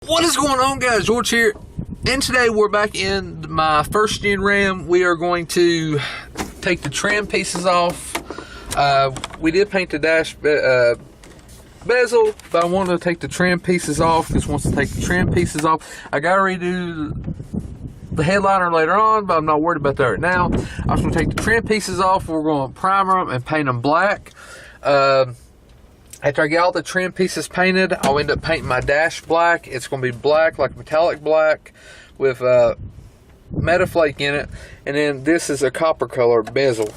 What is going on, guys? George here, and today we're back in my first gen Ram. We are going to take the trim pieces off. We did paint the dash bezel, but I wanted to take the trim pieces off. Just wants to take the trim pieces off. I gotta redo the headliner later on, but I'm not worried about that right now. I'm just gonna take the trim pieces off. We're going to primer them and paint them black. After I get all the trim pieces painted, I'll end up painting my dash black. It's going to be black, like metallic black, with Metaflake in it. And then this is a copper colored bezel.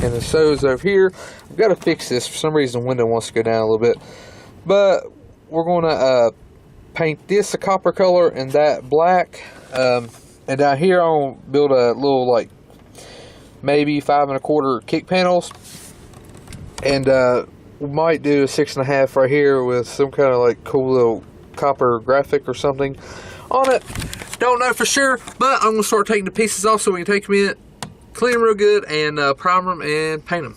And the so's over here. I've got to fix this. For some reason, the window wants to go down a little bit. But we're going to paint this a copper color and that black. And down here, I'll build a little, like, maybe 5 1/4 kick panels. And we might do a 6 1/2 right here with some kind of like cool little copper graphic or something on it. Don't know for sure, but I'm gonna start taking the pieces off so we can take them in, clean them real good, and primer them and paint them.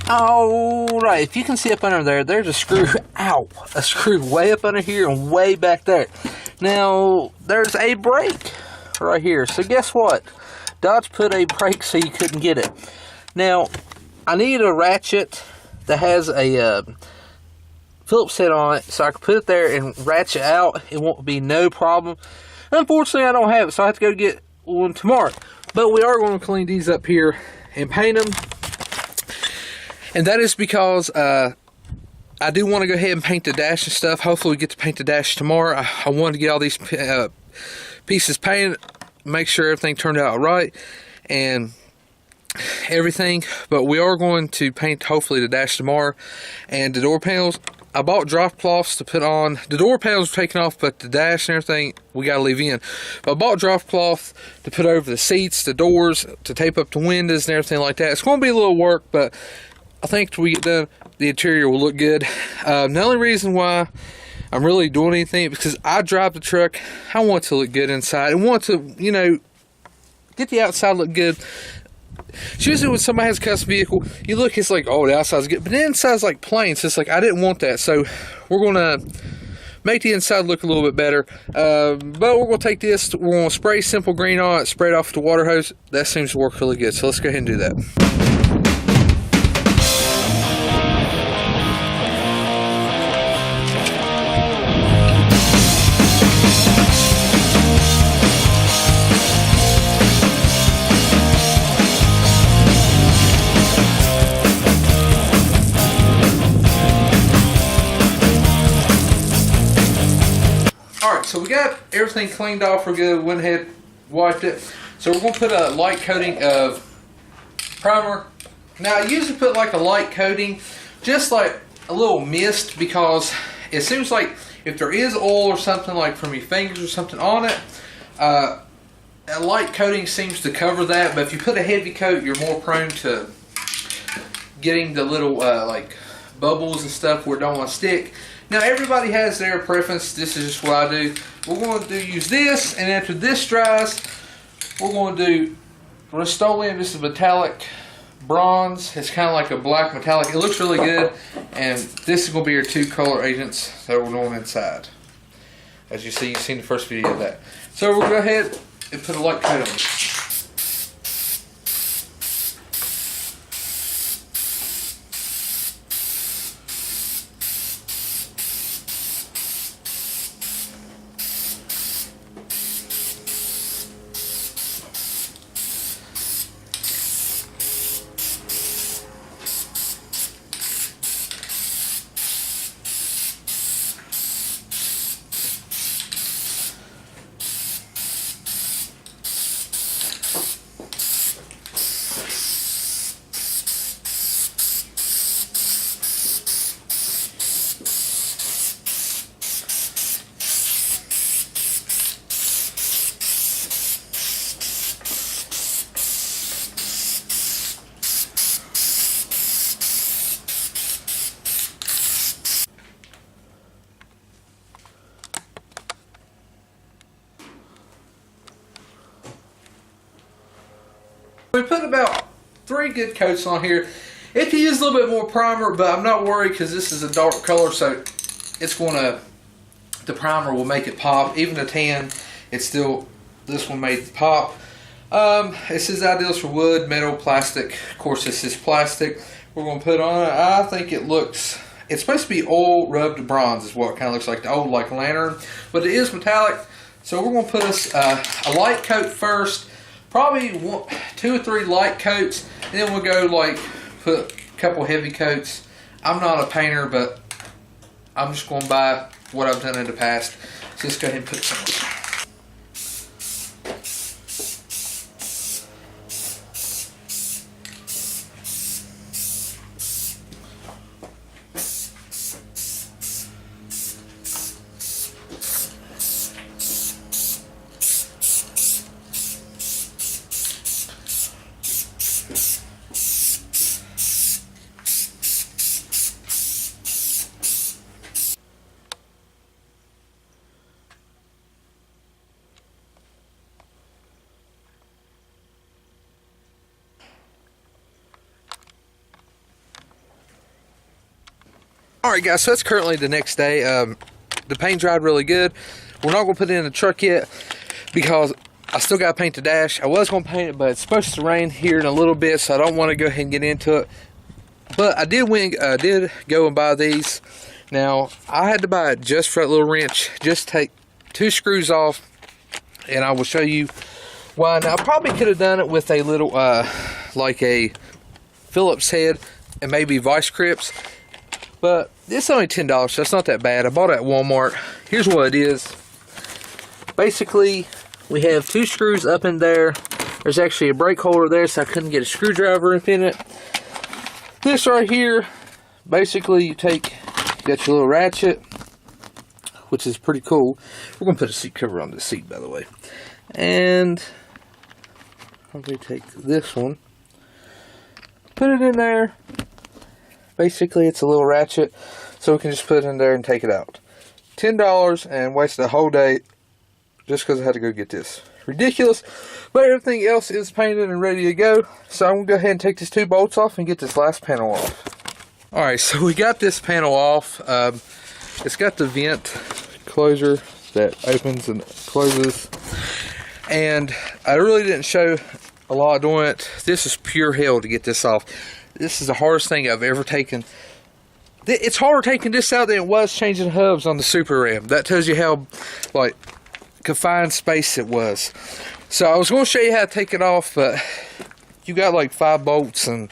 Alright, if you can see up under there, there's a screw a screw way up under here and way back there. Now, there's a brake right here. So guess what? Dodge put a brake so you couldn't get it. Now, I need a ratchet that has a Phillips head on it so I can put it there and ratchet out. It won't be no problem. Unfortunately, I don't have it, so I have to go get one tomorrow. But we are going to clean these up here and paint them. And that is because I do want to go ahead and paint the dash and stuff. Hopefully we get to paint the dash tomorrow. I wanted to get all these pieces painted, make sure everything turned out right and everything. But we are going to paint hopefully the dash tomorrow. And the door panels, I bought drop cloths to put on. The door panels were taken off, but the dash and everything we got to leave in. But I bought drop cloth to put over the seats, the doors, to tape up the windows and everything like that. It's going to be a little work, but I think till we get done, the interior will look good. The only reason why I'm really doing anything is because I drive the truck. I want it to look good inside. I want to, you know, get the outside look good. It's usually when somebody has a custom vehicle, you look, it's like, oh, the outside's good. But the inside's like plain. So it's like, I didn't want that. So we're going to make the inside look a little bit better. But we're going to take this, we're going to spray Simple Green on it, spray it off with the water hose. That seems to work really good. So let's go ahead and do that. Alright, so we got everything cleaned off. We're good. Went ahead, wiped it. So we're going to put a light coating of primer. Now, I usually put like a light coating, just like a little mist, because it seems like if there is oil or something like from your fingers or something on it, a light coating seems to cover that. But if you put a heavy coat, you're more prone to getting the little like bubbles and stuff where it don't want to stick. Now everybody has their preference. This is just what I do. We're going to use this, and after this dries, we're going to do Rust-Oleum. This is metallic bronze. It's kind of like a black metallic. It looks really good, and this is going to be your 2 color agents that we're doing inside. As you see, you've seen the first video of that. So we'll go ahead and put a light coat on it. We put about 3 good coats on here. If you use a little bit more primer, but I'm not worried because this is a dark color, so it's going to, the primer will make it pop. Even the tan, it's still, this one made it pop. It says ideals for wood, metal, plastic. Of course, this is plastic. We're going to put on it. I think it looks, it's supposed to be oil rubbed bronze is what it kind of looks like, the old like lantern, but it is metallic. So we're going to put us a light coat first. Probably 2 or 3 light coats, and then we'll go like put a couple heavy coats. I'm not a painter, but I'm just going by what I've done in the past. So let's go ahead and put some. Alright guys, so it's currently the next day. The paint dried really good. We're not going to put it in the truck yet because I still got to paint the dash. I was going to paint it, but it's supposed to rain here in a little bit, so I don't want to go ahead and get into it. But I did go and buy these. Now, I had to buy it just for that little wrench. Just take 2 screws off, and I will show you why. Now, I probably could have done it with a little, like a Phillips head and maybe vice grips. But it's only $10, so it's not that bad. I bought it at Walmart. Here's what it is. Basically, we have 2 screws up in there. There's actually a brake holder there, so I couldn't get a screwdriver up in it. This right here, basically you got your little ratchet, which is pretty cool. We're going to put a seat cover on this seat, by the way. And I'm going to take this one, put it in there. Basically, it's a little ratchet, so we can just put it in there and take it out. $10 and wasted a whole day just because I had to go get this. Ridiculous, but everything else is painted and ready to go. So I'm going to go ahead and take these 2 bolts off and get this last panel off. Alright, so we got this panel off. It's got the vent closure that opens and closes. And I really didn't show a lot doing it. This is pure hell to get this off. This is the hardest thing I've ever taken. It's harder taking this out than it was changing hubs on the Super Ram. That tells you how, like, confined space it was. So I was going to show you how to take it off, but you got like 5 bolts and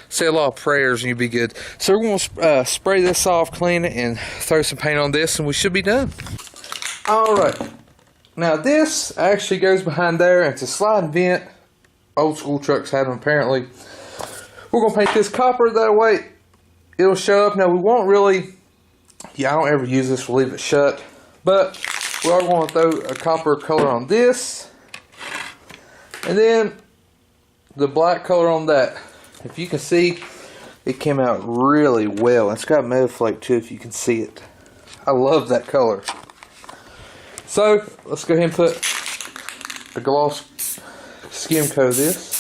say a lot of prayers and you'll be good. So we're going to spray this off, clean it, and throw some paint on this, and we should be done. Alright. Now this actually goes behind there. It's a sliding vent. Old school trucks had them apparently. We're going to paint this copper that way. It'll show up. Now we won't really, I don't ever use this, we'll leave it shut. But we are going to throw a copper color on this. And then the black color on that. If you can see, it came out really well. It's got metal flake too, if you can see it. I love that color. So let's go ahead and put a gloss skim coat of this.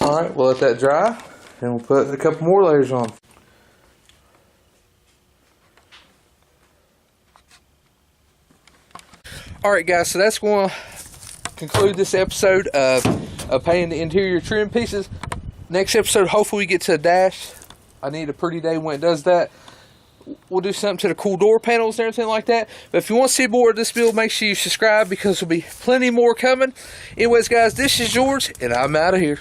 Alright, we'll let that dry, and we'll put a couple more layers on. Alright guys, so that's going to conclude this episode of painting the interior trim pieces. Next episode, hopefully we get to a dash. I need a pretty day when it does that. We'll do something to the cool door panels and everything like that. But if you want to see more of this build, make sure you subscribe because there'll be plenty more coming. Anyways guys, this is George, and I'm out of here.